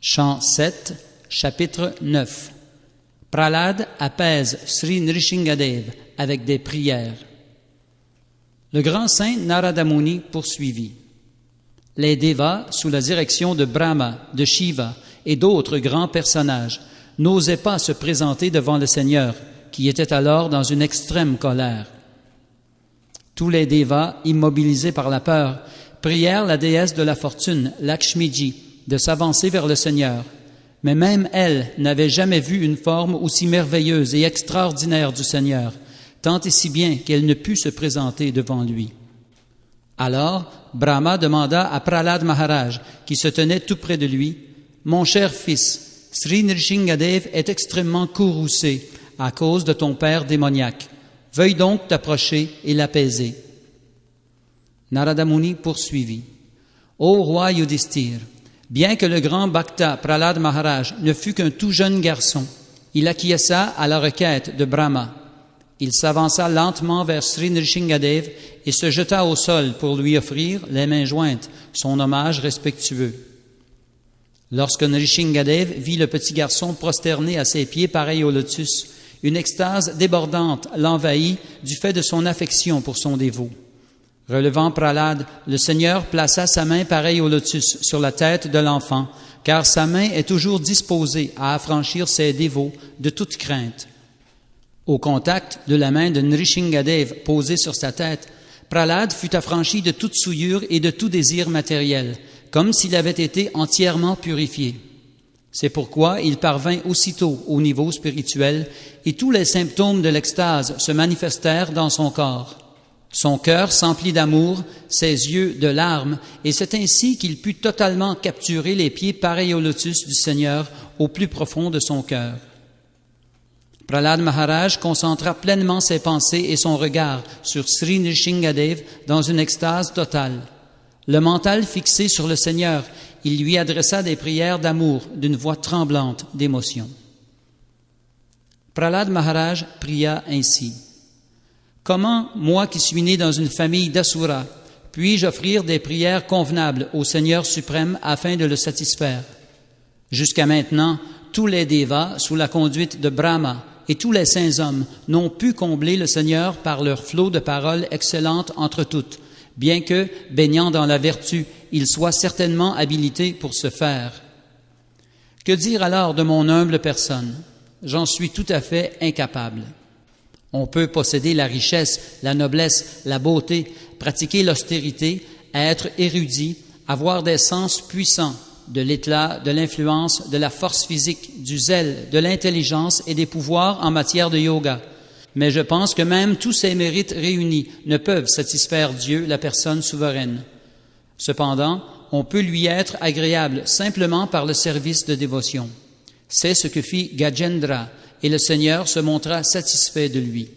Chant 7, chapitre 9. Prahlad apaise Sri Nrisinghadev avec des prières. Le grand saint Narada Muni poursuivit. Les Devas, sous la direction de Brahma, de Shiva et d'autres grands personnages, n'osaient pas se présenter devant le Seigneur, qui était alors dans une extrême colère. Tous les Devas, immobilisés par la peur, prièrent la déesse de la fortune, Lakshmiji, de s'avancer vers le Seigneur. Mais même elle n'avait jamais vu une forme aussi merveilleuse et extraordinaire du Seigneur, tant et si bien qu'elle ne put se présenter devant lui. Alors, Brahma demanda à Prahlad Maharaj, qui se tenait tout près de lui, « Mon cher fils, Sri Nrisinghadev est extrêmement courroucé à cause de ton père démoniaque. Veuille donc t'approcher et l'apaiser. » Narada Muni poursuivit. « Ô roi Yudhishthir, bien que le grand Bhakta Prahlad Maharaj ne fût qu'un tout jeune garçon, il acquiesça à la requête de Brahma. Il s'avança lentement vers Sri Nrisinghadev et se jeta au sol pour lui offrir, les mains jointes, son hommage respectueux. Lorsque Nrisinghadev vit le petit garçon prosterné à ses pieds pareil au lotus, une extase débordante l'envahit du fait de son affection pour son dévot. Relevant Prahlad, le Seigneur plaça sa main pareille au lotus sur la tête de l'enfant, car sa main est toujours disposée à affranchir ses dévots de toute crainte. Au contact de la main de Nrisinghadev posée sur sa tête, Prahlad fut affranchi de toute souillure et de tout désir matériel, comme s'il avait été entièrement purifié. C'est pourquoi il parvint aussitôt au niveau spirituel et tous les symptômes de l'extase se manifestèrent dans son corps. Son cœur s'emplit d'amour, ses yeux de larmes, et c'est ainsi qu'il put totalement capturer les pieds pareils au lotus du Seigneur au plus profond de son cœur. Prahlad Maharaj concentra pleinement ses pensées et son regard sur Sri Nrisinghadev dans une extase totale. Le mental fixé sur le Seigneur, il lui adressa des prières d'amour d'une voix tremblante d'émotion. Prahlad Maharaj pria ainsi. « Comment, moi qui suis né dans une famille d'Asura, puis-je offrir des prières convenables au Seigneur suprême afin de le satisfaire? Jusqu'à maintenant, tous les Devas, sous la conduite de Brahma, et tous les saints hommes n'ont pu combler le Seigneur par leur flot de paroles excellentes entre toutes, bien que, baignant dans la vertu, ils soient certainement habilités pour ce faire. Que dire alors de mon humble personne? J'en suis tout à fait incapable. On peut posséder la richesse, la noblesse, la beauté, pratiquer l'austérité, être érudit, avoir des sens puissants, de l'éclat, de l'influence, de la force physique, du zèle, de l'intelligence et des pouvoirs en matière de yoga. Mais je pense que même tous ces mérites réunis ne peuvent satisfaire Dieu, la personne souveraine. Cependant, on peut lui être agréable simplement par le service de dévotion. C'est ce que fit Gajendra, et le Seigneur se montra satisfait de lui.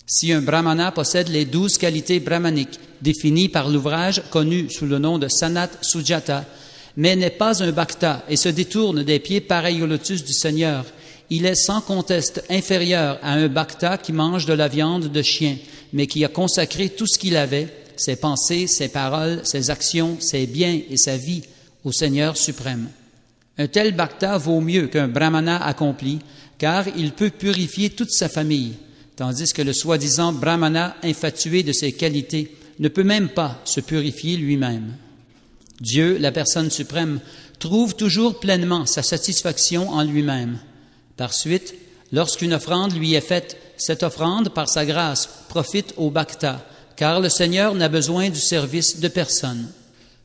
Si un brahmana possède les 12 qualités brahmaniques définies par l'ouvrage connu sous le nom de Sanat Sujata, mais n'est pas un bhakta et se détourne des pieds pareils au lotus du Seigneur, il est sans conteste inférieur à un bhakta qui mange de la viande de chien, mais qui a consacré tout ce qu'il avait, ses pensées, ses paroles, ses actions, ses biens et sa vie au Seigneur suprême. Un tel bhakta vaut mieux qu'un brahmana accompli, car il peut purifier toute sa famille, tandis que le soi-disant brahmana infatué de ses qualités ne peut même pas se purifier lui-même. Dieu, la personne suprême, trouve toujours pleinement sa satisfaction en lui-même. Par suite, lorsqu'une offrande lui est faite, cette offrande, par sa grâce, profite au bhakta, car le Seigneur n'a besoin du service de personne.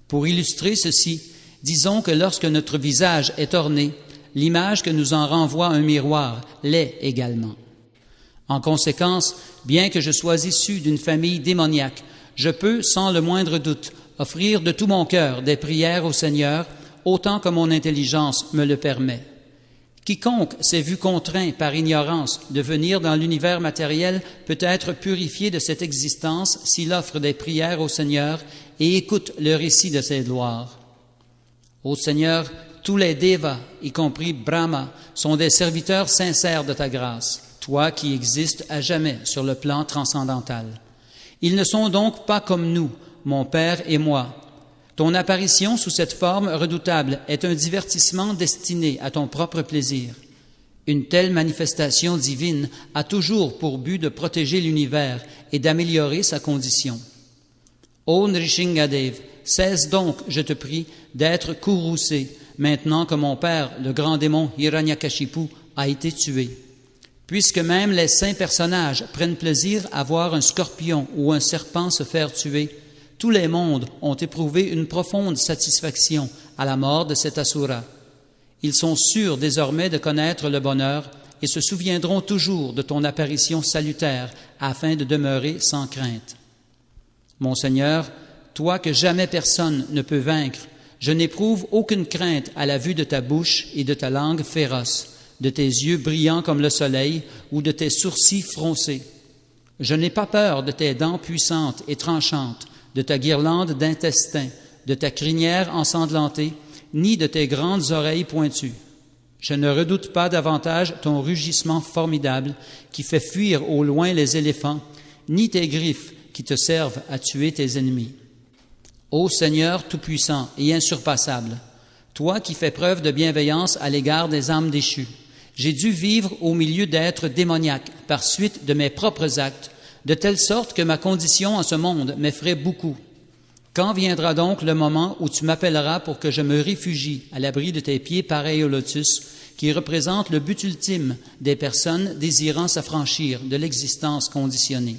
Pour illustrer ceci, disons que lorsque notre visage est orné, l'image que nous en renvoie un miroir l'est également. En conséquence, bien que je sois issu d'une famille démoniaque, je peux, sans le moindre doute, offrir de tout mon cœur des prières au Seigneur, autant que mon intelligence me le permet. Quiconque s'est vu contraint par ignorance de venir dans l'univers matériel peut être purifié de cette existence s'il offre des prières au Seigneur et écoute le récit de ses gloires. Ô Seigneur, tous les Devas, y compris Brahma, sont des serviteurs sincères de ta grâce, toi qui existes à jamais sur le plan transcendantal. Ils ne sont donc pas comme nous, mon Père et moi. Ton apparition sous cette forme redoutable est un divertissement destiné à ton propre plaisir. Une telle manifestation divine a toujours pour but de protéger l'univers et d'améliorer sa condition. Ô Nrishingadev, cesse donc, je te prie, d'être courroucé, maintenant que mon père, le grand démon Hiranyakashipu, a été tué. Puisque même les saints personnages prennent plaisir à voir un scorpion ou un serpent se faire tuer, tous les mondes ont éprouvé une profonde satisfaction à la mort de cet asura. Ils sont sûrs désormais de connaître le bonheur et se souviendront toujours de ton apparition salutaire afin de demeurer sans crainte. Mon Seigneur, toi que jamais personne ne peut vaincre, je n'éprouve aucune crainte à la vue de ta bouche et de ta langue féroce, de tes yeux brillants comme le soleil ou de tes sourcils froncés. Je n'ai pas peur de tes dents puissantes et tranchantes, de ta guirlande d'intestins, de ta crinière ensanglantée, ni de tes grandes oreilles pointues. Je ne redoute pas davantage ton rugissement formidable qui fait fuir au loin les éléphants, ni tes griffes qui te servent à tuer tes ennemis. Ô Seigneur tout-puissant et insurpassable, toi qui fais preuve de bienveillance à l'égard des âmes déchues, j'ai dû vivre au milieu d'êtres démoniaques par suite de mes propres actes, de telle sorte que ma condition en ce monde m'effraie beaucoup. Quand viendra donc le moment où tu m'appelleras pour que je me réfugie à l'abri de tes pieds pareils au lotus, qui représentent le but ultime des personnes désirant s'affranchir de l'existence conditionnée?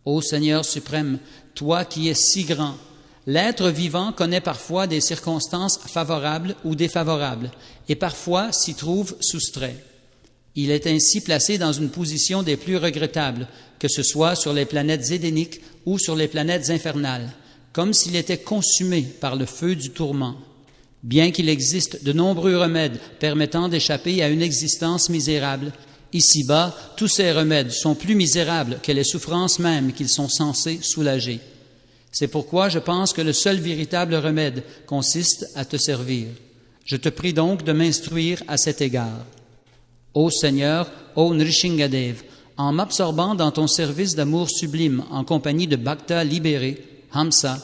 Ô Seigneur suprême, toi qui es si grand, l'être vivant connaît parfois des circonstances favorables ou défavorables, et parfois s'y trouve soustrait. Il est ainsi placé dans une position des plus regrettables, que ce soit sur les planètes édéniques ou sur les planètes infernales, comme s'il était consumé par le feu du tourment. Bien qu'il existe de nombreux remèdes permettant d'échapper à une existence misérable, ici-bas, tous ces remèdes sont plus misérables que les souffrances mêmes qu'ils sont censés soulager. C'est pourquoi je pense que le seul véritable remède consiste à te servir. Je te prie donc de m'instruire à cet égard. Ô Seigneur, ô Nrishingadev, en m'absorbant dans ton service d'amour sublime en compagnie de Bhakta libéré, Hamsa,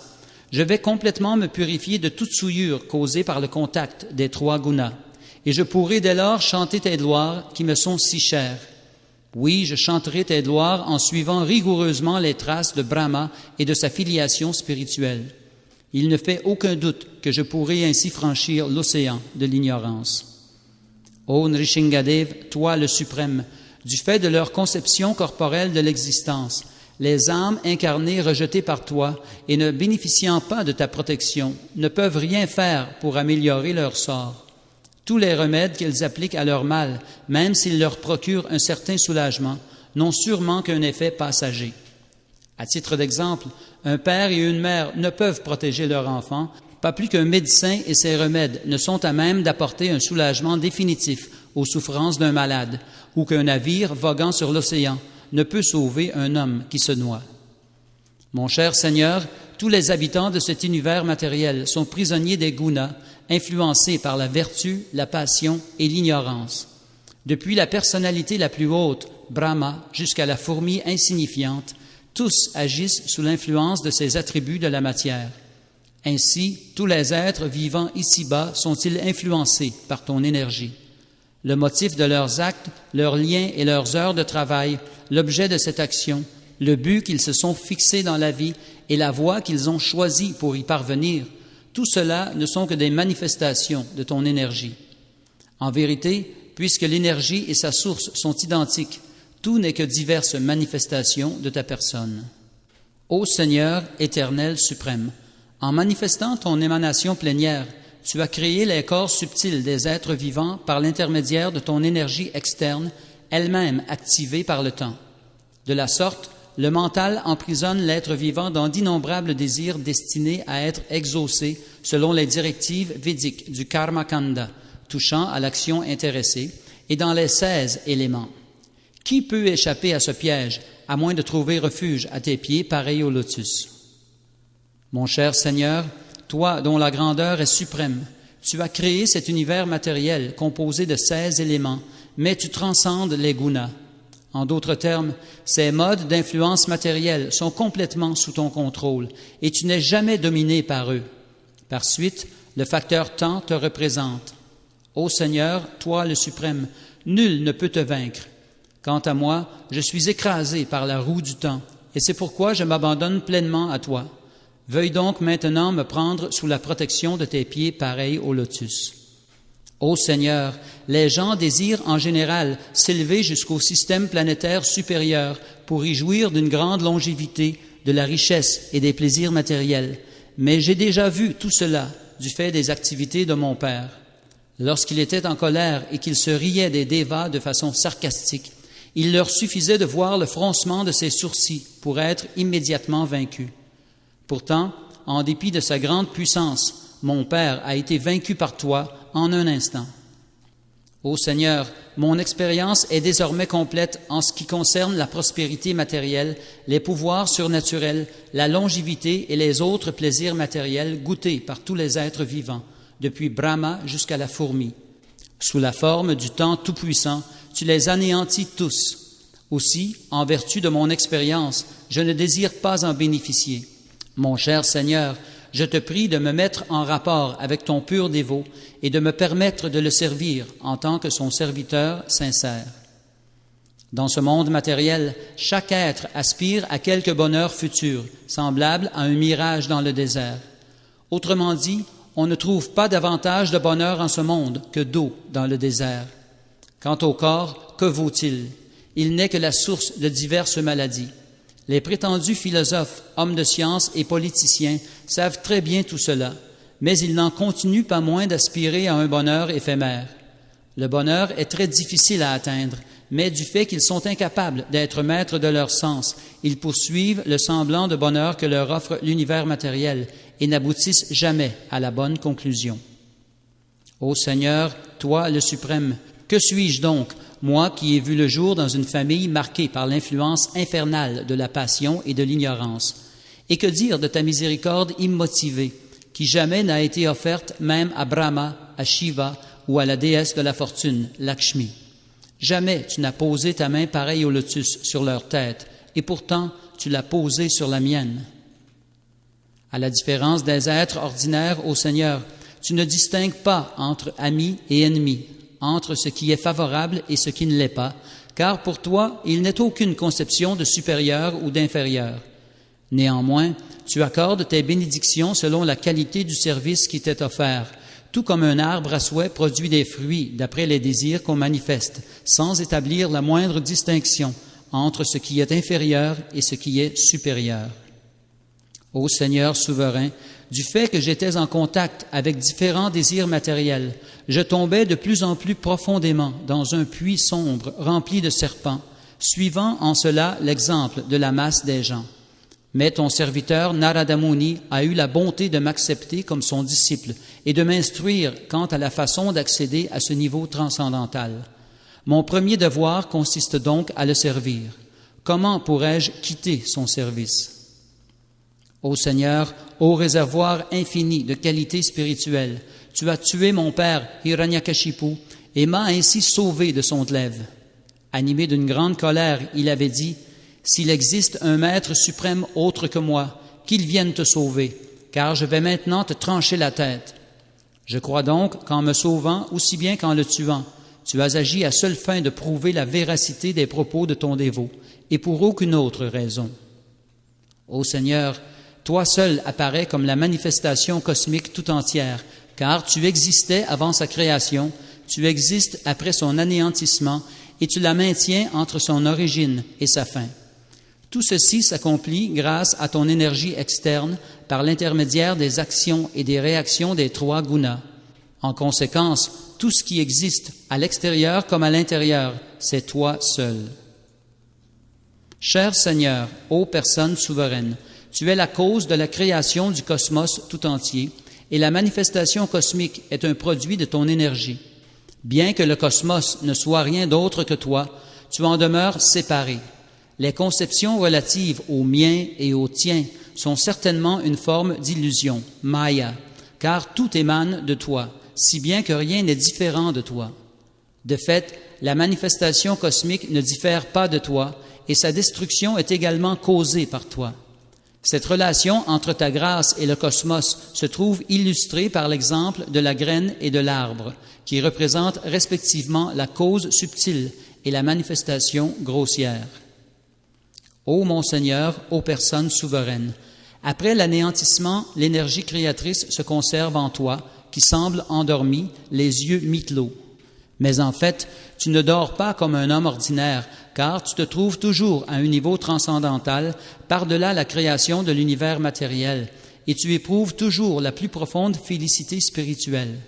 je vais complètement me purifier de toute souillure causée par le contact des trois gunas, et je pourrai dès lors chanter tes gloires qui me sont si chères. Oui, je chanterai tes gloires en suivant rigoureusement les traces de Brahma et de sa filiation spirituelle. Il ne fait aucun doute que je pourrai ainsi franchir l'océan de l'ignorance. Ô Nrishingadev, toi le suprême, du fait de leur conception corporelle de l'existence, les âmes incarnées rejetées par toi et ne bénéficiant pas de ta protection ne peuvent rien faire pour améliorer leur sort. Tous les remèdes qu'elles appliquent à leur mal, même s'ils leur procurent un certain soulagement, n'ont sûrement qu'un effet passager. À titre d'exemple, un père et une mère ne peuvent protéger leur enfant, pas plus qu'un médecin et ses remèdes ne sont à même d'apporter un soulagement définitif aux souffrances d'un malade, ou qu'un navire voguant sur l'océan ne peut sauver un homme qui se noie. Mon cher Seigneur, tous les habitants de cet univers matériel sont prisonniers des gunas, influencés par la vertu, la passion et l'ignorance. Depuis la personnalité la plus haute, Brahma, jusqu'à la fourmi insignifiante, tous agissent sous l'influence de ces attributs de la matière. Ainsi, tous les êtres vivants ici-bas sont-ils influencés par ton énergie. Le motif de leurs actes, leurs liens et leurs heures de travail, l'objet de cette action, le but qu'ils se sont fixés dans la vie et la voie qu'ils ont choisie pour y parvenir, tout cela ne sont que des manifestations de ton énergie. En vérité, puisque l'énergie et sa source sont identiques, tout n'est que diverses manifestations de ta personne. Ô Seigneur éternel suprême, en manifestant ton émanation plénière, tu as créé les corps subtils des êtres vivants par l'intermédiaire de ton énergie externe, elle-même activée par le temps. De la sorte, le mental emprisonne l'être vivant dans d'innombrables désirs destinés à être exaucés selon les directives védiques du Karma Kanda, touchant à l'action intéressée, et dans les 16 éléments. Qui peut échapper à ce piège, à moins de trouver refuge à tes pieds pareil au lotus? Mon cher Seigneur, toi dont la grandeur est suprême, tu as créé cet univers matériel composé de 16 éléments, mais tu transcendes les gunas. En d'autres termes, ces modes d'influence matérielle sont complètement sous ton contrôle et tu n'es jamais dominé par eux. Par suite, le facteur temps te représente. Ô Seigneur, toi le suprême, nul ne peut te vaincre. Quant à moi, je suis écrasé par la roue du temps, et c'est pourquoi je m'abandonne pleinement à toi. Veuille donc maintenant me prendre sous la protection de tes pieds pareils au lotus. Ô Seigneur, les gens désirent en général s'élever jusqu'au système planétaire supérieur pour y jouir d'une grande longévité, de la richesse et des plaisirs matériels. Mais j'ai déjà vu tout cela du fait des activités de mon père. Lorsqu'il était en colère et qu'il se riait des dévas de façon sarcastique, il leur suffisait de voir le froncement de ses sourcils pour être immédiatement vaincu. Pourtant, en dépit de sa grande puissance, mon Père a été vaincu par toi en un instant. Ô Seigneur, mon expérience est désormais complète en ce qui concerne la prospérité matérielle, les pouvoirs surnaturels, la longévité et les autres plaisirs matériels goûtés par tous les êtres vivants, depuis Brahma jusqu'à la fourmi. Sous la forme du temps tout-puissant, tu les anéantis tous. Aussi, en vertu de mon expérience, je ne désire pas en bénéficier. Mon cher Seigneur, je te prie de me mettre en rapport avec ton pur dévot et de me permettre de le servir en tant que son serviteur sincère. Dans ce monde matériel, chaque être aspire à quelque bonheur futur, semblable à un mirage dans le désert. Autrement dit, on ne trouve pas davantage de bonheur en ce monde que d'eau dans le désert. Quant au corps, que vaut-il? Il n'est que la source de diverses maladies. Les prétendus philosophes, hommes de science et politiciens savent très bien tout cela, mais ils n'en continuent pas moins d'aspirer à un bonheur éphémère. Le bonheur est très difficile à atteindre, mais du fait qu'ils sont incapables d'être maîtres de leurs sens, ils poursuivent le semblant de bonheur que leur offre l'univers matériel et n'aboutissent jamais à la bonne conclusion. Ô Seigneur, toi le suprême, que suis-je donc, moi qui ai vu le jour dans une famille marquée par l'influence infernale de la passion et de l'ignorance? Et que dire de ta miséricorde immotivée, qui jamais n'a été offerte même à Brahma, à Shiva ou à la déesse de la fortune, Lakshmi? Jamais tu n'as posé ta main pareille au lotus sur leur tête, et pourtant tu l'as posée sur la mienne. À la différence des êtres ordinaires, ô Seigneur, tu ne distingues pas entre amis et ennemis, entre ce qui est favorable et ce qui ne l'est pas, car pour toi, il n'est aucune conception de supérieur ou d'inférieur. Néanmoins, tu accordes tes bénédictions selon la qualité du service qui t'est offert, tout comme un arbre à souhait produit des fruits d'après les désirs qu'on manifeste, sans établir la moindre distinction entre ce qui est inférieur et ce qui est supérieur. Ô Seigneur souverain, du fait que j'étais en contact avec différents désirs matériels, je tombais de plus en plus profondément dans un puits sombre rempli de serpents, suivant en cela l'exemple de la masse des gens. Mais ton serviteur Narada Muni a eu la bonté de m'accepter comme son disciple et de m'instruire quant à la façon d'accéder à ce niveau transcendantal. Mon premier devoir consiste donc à le servir. Comment pourrais-je quitter son service? Ô Seigneur, ô réservoir infini de qualités spirituelles, tu as tué mon père Hiranyakashipu et m'as ainsi sauvé de son glaive. Animé d'une grande colère, il avait dit: s'il existe un maître suprême autre que moi, qu'il vienne te sauver, car je vais maintenant te trancher la tête. Je crois donc qu'en me sauvant, aussi bien qu'en le tuant, tu as agi à seule fin de prouver la véracité des propos de ton dévot, et pour aucune autre raison. Ô Seigneur, toi seul apparais comme la manifestation cosmique tout entière, car tu existais avant sa création, tu existes après son anéantissement, et tu la maintiens entre son origine et sa fin. Tout ceci s'accomplit grâce à ton énergie externe par l'intermédiaire des actions et des réactions des trois gunas. En conséquence, tout ce qui existe à l'extérieur comme à l'intérieur, c'est toi seul. Cher Seigneur, ô personne souveraine, tu es la cause de la création du cosmos tout entier et la manifestation cosmique est un produit de ton énergie. Bien que le cosmos ne soit rien d'autre que toi, tu en demeures séparé. Les conceptions relatives au mien et au tien sont certainement une forme d'illusion, Maya, car tout émane de toi, si bien que rien n'est différent de toi. De fait, la manifestation cosmique ne diffère pas de toi et sa destruction est également causée par toi. Cette relation entre ta grâce et le cosmos se trouve illustrée par l'exemple de la graine et de l'arbre, qui représentent respectivement la cause subtile et la manifestation grossière. Ô mon Seigneur, ô personne souveraine, après l'anéantissement, l'énergie créatrice se conserve en toi, qui semble endormi, les yeux mi-clos. Mais en fait, tu ne dors pas comme un homme ordinaire, car tu te trouves toujours à un niveau transcendantal, par-delà la création de l'univers matériel, et tu éprouves toujours la plus profonde félicité spirituelle.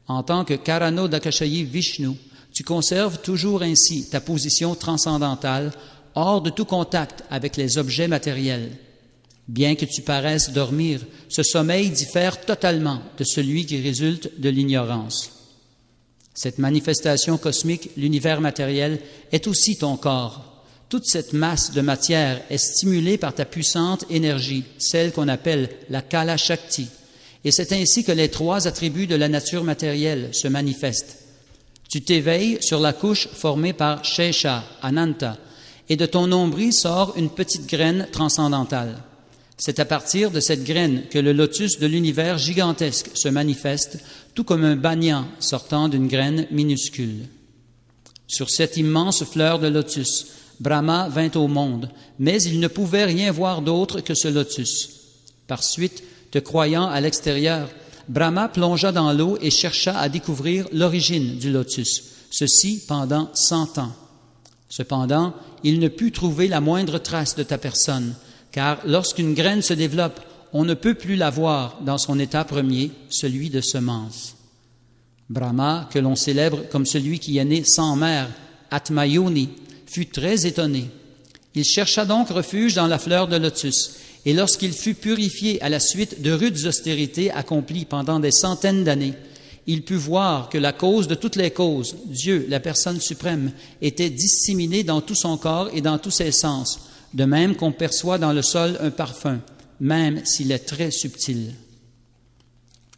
En tant que Karano Dakashayi Vishnu, tu conserves toujours ainsi ta position transcendantale, hors de tout contact avec les objets matériels. Bien que tu paraisses dormir, ce sommeil diffère totalement de celui qui résulte de l'ignorance. Cette manifestation cosmique, l'univers matériel, est aussi ton corps. Toute cette masse de matière est stimulée par ta puissante énergie, celle qu'on appelle la Kala Shakti, et c'est ainsi que les trois attributs de la nature matérielle se manifestent. Tu t'éveilles sur la couche formée par Shesha, Ananta, et de ton nombril sort une petite graine transcendantale. C'est à partir de cette graine que le lotus de l'univers gigantesque se manifeste, tout comme un banyan sortant d'une graine minuscule. Sur cette immense fleur de lotus, Brahma vint au monde, mais il ne pouvait rien voir d'autre que ce lotus. Par suite, te croyant à l'extérieur, Brahma plongea dans l'eau et chercha à découvrir l'origine du lotus, ceci pendant 100 ans. Cependant, il ne put trouver la moindre trace de ta personne, car lorsqu'une graine se développe, on ne peut plus la voir dans son état premier, celui de semence. Brahma, que l'on célèbre comme celui qui est né sans mère, Atmayoni, fut très étonné. Il chercha donc refuge dans la fleur de lotus, et lorsqu'il fut purifié à la suite de rudes austérités accomplies pendant des centaines d'années, il put voir que la cause de toutes les causes, Dieu, la personne suprême, était disséminée dans tout son corps et dans tous ses sens, de même qu'on perçoit dans le sol un parfum, même s'il est très subtil.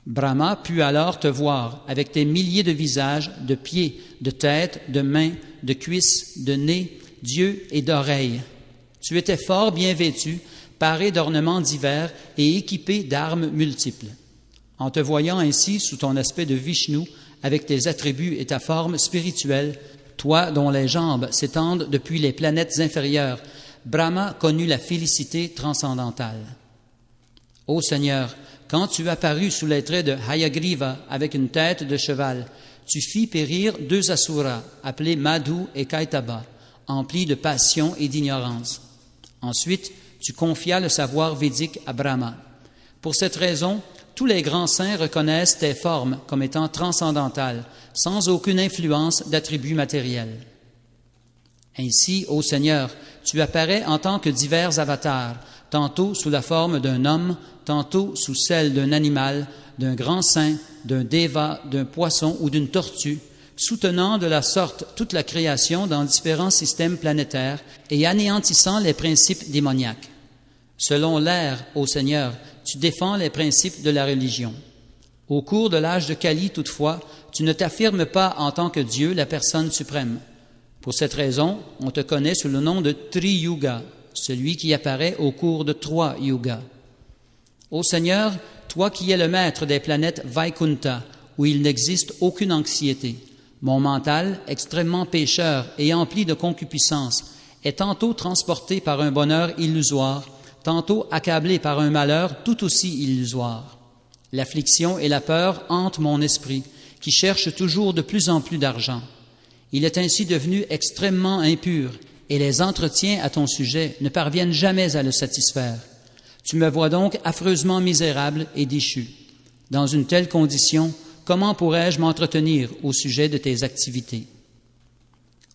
Brahma put alors te voir avec tes milliers de visages, de pieds, de têtes, de mains, de cuisses, de nez, d'yeux et d'oreilles. Tu étais fort bien vêtu, paré d'ornements divers et équipé d'armes multiples. En te voyant ainsi sous ton aspect de Vishnu, avec tes attributs et ta forme spirituelle, toi dont les jambes s'étendent depuis les planètes inférieures, Brahma connut la félicité transcendantale. Ô Seigneur, quand tu apparus sous les traits de Hayagriva avec une tête de cheval, tu fis périr 2 asuras, appelés Madhu et Kaitaba, emplis de passion et d'ignorance. Ensuite, tu confias le savoir védique à Brahma. Pour cette raison, tous les grands saints reconnaissent tes formes comme étant transcendantales, sans aucune influence d'attributs matériels. Ainsi, ô Seigneur, tu apparais en tant que divers avatars, tantôt sous la forme d'un homme, tantôt sous celle d'un animal, d'un grand saint, d'un déva, d'un poisson ou d'une tortue, soutenant de la sorte toute la création dans différents systèmes planétaires et anéantissant les principes démoniaques. Selon l'ère, ô Seigneur, tu défends les principes de la religion. Au cours de l'âge de Kali, toutefois, tu ne t'affirmes pas en tant que Dieu, la personne suprême. Pour cette raison, on te connaît sous le nom de Tri-Yuga, celui qui apparaît au cours de 3 yugas. Ô Seigneur, toi qui es le maître des planètes Vaikunta, où il n'existe aucune anxiété, mon mental, extrêmement pécheur et empli de concupiscence, est tantôt transporté par un bonheur illusoire, tantôt accablé par un malheur tout aussi illusoire. L'affliction et la peur hantent mon esprit, qui cherche toujours de plus en plus d'argent. Il est ainsi devenu extrêmement impur, et les entretiens à ton sujet ne parviennent jamais à le satisfaire. Tu me vois donc affreusement misérable et déchu. Dans une telle condition, comment pourrais-je m'entretenir au sujet de tes activités?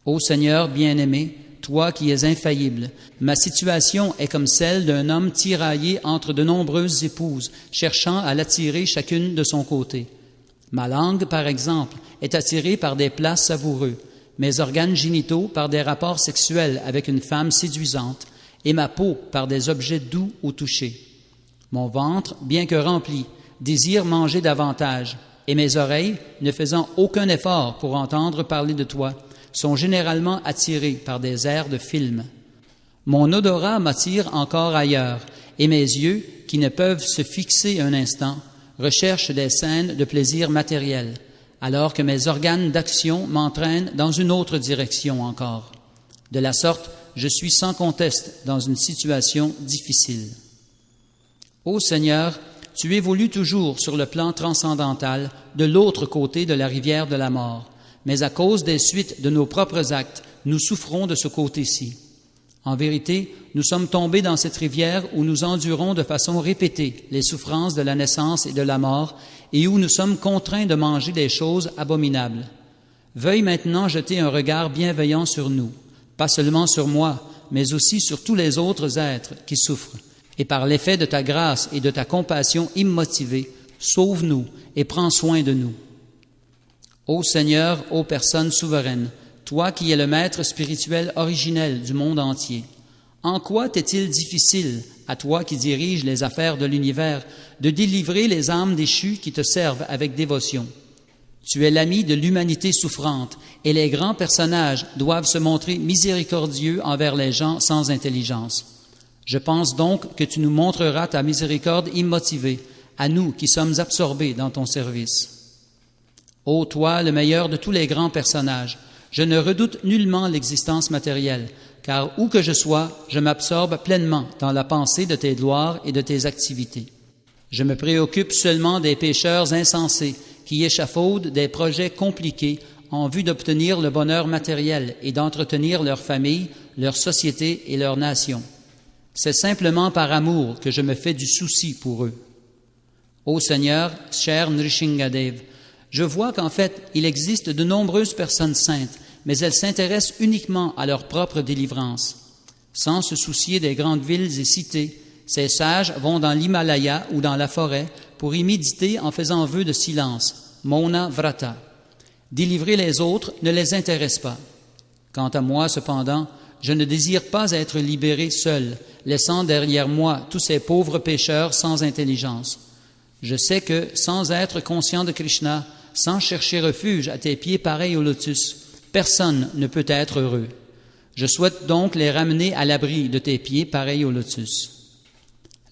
Ô Seigneur bien-aimé, toi qui es infaillible, ma situation est comme celle d'un homme tiraillé entre de nombreuses épouses, cherchant à l'attirer chacune de son côté. Ma langue, par exemple, est attirée par des plats savoureux, mes organes génitaux par des rapports sexuels avec une femme séduisante, et ma peau par des objets doux au toucher. Mon ventre, bien que rempli, désire manger davantage, et mes oreilles, ne faisant aucun effort pour entendre parler de toi, sont généralement attirées par des airs de film. Mon odorat m'attire encore ailleurs, et mes yeux, qui ne peuvent se fixer un instant, recherchent des scènes de plaisir matériel, alors que mes organes d'action m'entraînent dans une autre direction encore. De la sorte, je suis sans conteste dans une situation difficile. Ô Seigneur, tu évolues toujours sur le plan transcendantal de l'autre côté de la rivière de la mort, mais à cause des suites de nos propres actes, nous souffrons de ce côté-ci. En vérité, nous sommes tombés dans cette rivière où nous endurons de façon répétée les souffrances de la naissance et de la mort et où nous sommes contraints de manger des choses abominables. Veuille maintenant jeter un regard bienveillant sur nous, pas seulement sur moi, mais aussi sur tous les autres êtres qui souffrent. Et par l'effet de ta grâce et de ta compassion immotivée, sauve-nous et prends soin de nous. Ô Seigneur, ô personne souveraine, toi qui es le maître spirituel originel du monde entier, en quoi t'est-il difficile, à toi qui diriges les affaires de l'univers, de délivrer les âmes déchues qui te servent avec dévotion? Tu es l'ami de l'humanité souffrante, et les grands personnages doivent se montrer miséricordieux envers les gens sans intelligence. Je pense donc que tu nous montreras ta miséricorde immotivée, à nous qui sommes absorbés dans ton service. Ô toi, le meilleur de tous les grands personnages, je ne redoute nullement l'existence matérielle, car où que je sois, je m'absorbe pleinement dans la pensée de tes gloires et de tes activités. Je me préoccupe seulement des pécheurs insensés qui échafaudent des projets compliqués en vue d'obtenir le bonheur matériel et d'entretenir leur famille, leur société et leur nation. C'est simplement par amour que je me fais du souci pour eux. Ô Seigneur, cher Nrishingadev, je vois qu'en fait, il existe de nombreuses personnes saintes, mais elles s'intéressent uniquement à leur propre délivrance. Sans se soucier des grandes villes et cités, ces sages vont dans l'Himalaya ou dans la forêt pour y méditer en faisant vœu de silence, Mauna Vrata. Délivrer les autres ne les intéresse pas. Quant à moi, cependant, je ne désire pas être libéré seul, laissant derrière moi tous ces pauvres pécheurs sans intelligence. Je sais que, sans être conscient de Krishna, sans chercher refuge à tes pieds pareils au lotus, personne ne peut être heureux. Je souhaite donc les ramener à l'abri de tes pieds pareils au lotus.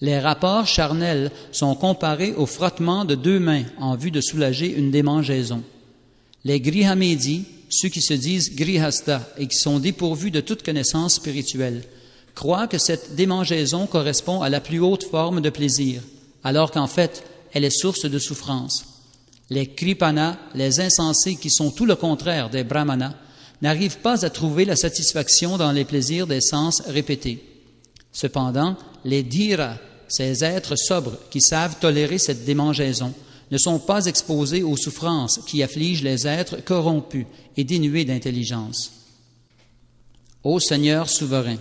Les rapports charnels sont comparés au frottement de deux mains en vue de soulager une démangeaison. Les grihamedis, ceux qui se disent grihasta et qui sont dépourvus de toute connaissance spirituelle, croient que cette démangeaison correspond à la plus haute forme de plaisir, alors qu'en fait, elle est source de souffrance. Les kripanas, les insensés qui sont tout le contraire des brahmanas, n'arrivent pas à trouver la satisfaction dans les plaisirs des sens répétés. Cependant, les dhiras, ces êtres sobres qui savent tolérer cette démangeaison, ne sont pas exposés aux souffrances qui affligent les êtres corrompus et dénués d'intelligence. Ô Seigneur souverain,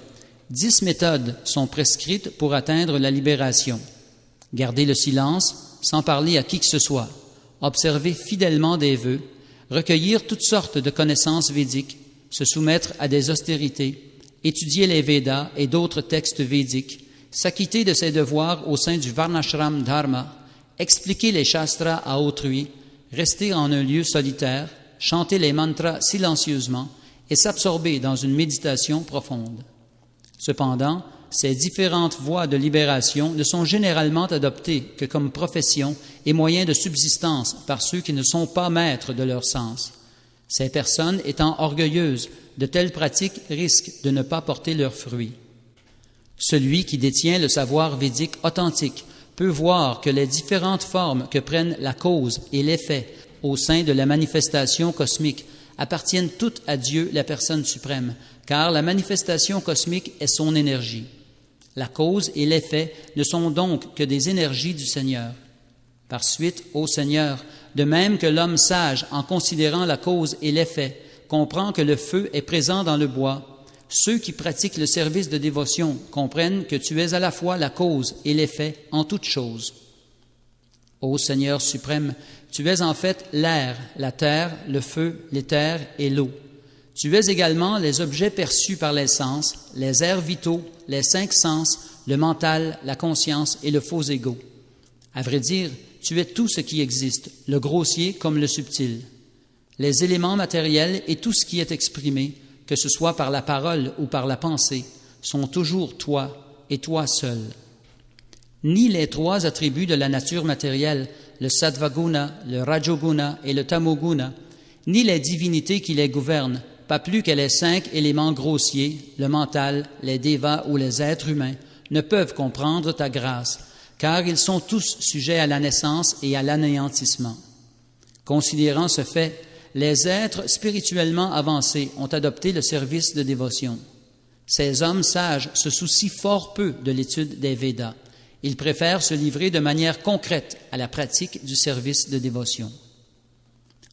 10 méthodes sont prescrites pour atteindre la libération. Garder le silence, sans parler à qui que ce soit, observer fidèlement des vœux, recueillir toutes sortes de connaissances védiques, se soumettre à des austérités, étudier les Védas et d'autres textes védiques, s'acquitter de ses devoirs au sein du Varnashram Dharma, expliquer les shastras à autrui, rester en un lieu solitaire, chanter les mantras silencieusement et s'absorber dans une méditation profonde. Cependant, ces différentes voies de libération ne sont généralement adoptées que comme profession et moyen de subsistance par ceux qui ne sont pas maîtres de leur sens. Ces personnes étant orgueilleuses, de telles pratiques risquent de ne pas porter leurs fruits. Celui qui détient le savoir védique authentique peut voir que les différentes formes que prennent la cause et l'effet au sein de la manifestation cosmique appartiennent toutes à Dieu, la personne suprême, car la manifestation cosmique est son énergie. La cause et l'effet ne sont donc que des énergies du Seigneur. Par suite, ô Seigneur, de même que l'homme sage, en considérant la cause et l'effet, comprend que le feu est présent dans le bois, ceux qui pratiquent le service de dévotion comprennent que tu es à la fois la cause et l'effet en toutes choses. Ô Seigneur suprême, tu es en fait l'air, la terre, le feu, l'éther et l'eau. Tu es également les objets perçus par les sens, les airs vitaux, les 5 sens, le mental, la conscience et le faux ego. À vrai dire, tu es tout ce qui existe, le grossier comme le subtil. Les éléments matériels et tout ce qui est exprimé, que ce soit par la parole ou par la pensée, sont toujours toi et toi seul. ni les 3 attributs de la nature matérielle, le Sattvaguna, le Rajoguna et le Tamoguna, ni les divinités qui les gouvernent, pas plus que les 5 éléments grossiers, le mental, les devas ou les êtres humains, ne peuvent comprendre ta grâce, car ils sont tous sujets à la naissance et à l'anéantissement. Considérant ce fait, les êtres spirituellement avancés ont adopté le service de dévotion. Ces hommes sages se soucient fort peu de l'étude des Védas. Ils préfèrent se livrer de manière concrète à la pratique du service de dévotion.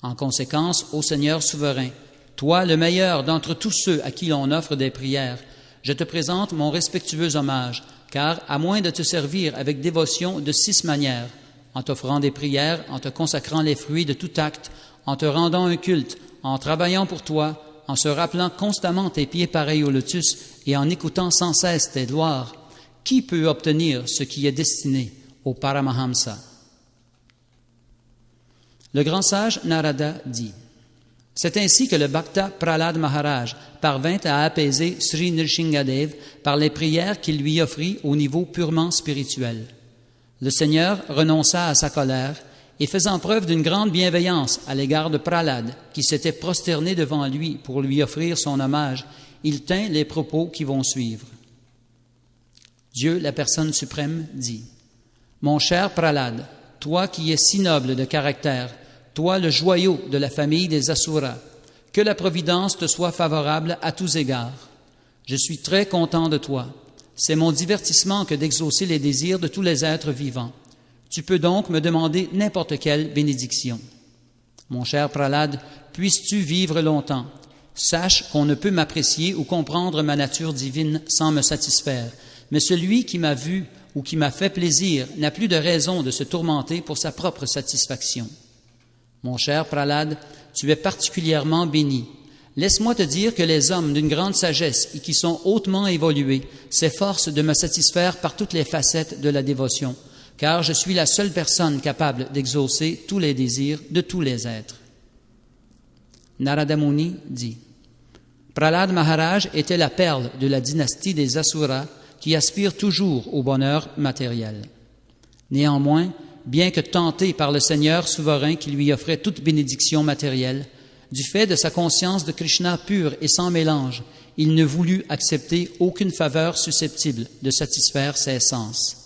En conséquence, ô Seigneur souverain, toi le meilleur d'entre tous ceux à qui l'on offre des prières, je te présente mon respectueux hommage, car à moins de te servir avec dévotion de 6 manières, en t'offrant des prières, en te consacrant les fruits de tout acte, en te rendant un culte, en travaillant pour toi, en se rappelant constamment tes pieds pareils au lotus et en écoutant sans cesse tes gloires, qui peut obtenir ce qui est destiné au Paramahamsa? Le grand sage Narada dit: c'est ainsi que le Bhakta Prahlad Maharaj parvint à apaiser Sri Nrsingadev par les prières qu'il lui offrit au niveau purement spirituel. Le Seigneur renonça à sa colère et, faisant preuve d'une grande bienveillance à l'égard de Prahlad, qui s'était prosterné devant lui pour lui offrir son hommage, il tint les propos qui vont suivre. Dieu, la personne suprême, dit: mon cher Prahlad, toi qui es si noble de caractère, toi le joyau de la famille des Asuras, que la Providence te soit favorable à tous égards. Je suis très content de toi. C'est mon divertissement que d'exaucer les désirs de tous les êtres vivants. Tu peux donc me demander n'importe quelle bénédiction. Mon cher Prahlad, puisses-tu vivre longtemps? Sache qu'on ne peut m'apprécier ou comprendre ma nature divine sans me satisfaire, mais celui qui m'a vu ou qui m'a fait plaisir n'a plus de raison de se tourmenter pour sa propre satisfaction. Mon cher Prahlad, tu es particulièrement béni. Laisse-moi te dire que les hommes d'une grande sagesse et qui sont hautement évolués s'efforcent de me satisfaire par toutes les facettes de la dévotion, car je suis la seule personne capable d'exaucer tous les désirs de tous les êtres. Narada Muni dit: Prahlad Maharaj était la perle de la dynastie des Asuras qui aspire toujours au bonheur matériel. Néanmoins, bien que tenté par le Seigneur souverain qui lui offrait toute bénédiction matérielle, du fait de sa conscience de Krishna pure et sans mélange, il ne voulut accepter aucune faveur susceptible de satisfaire ses sens.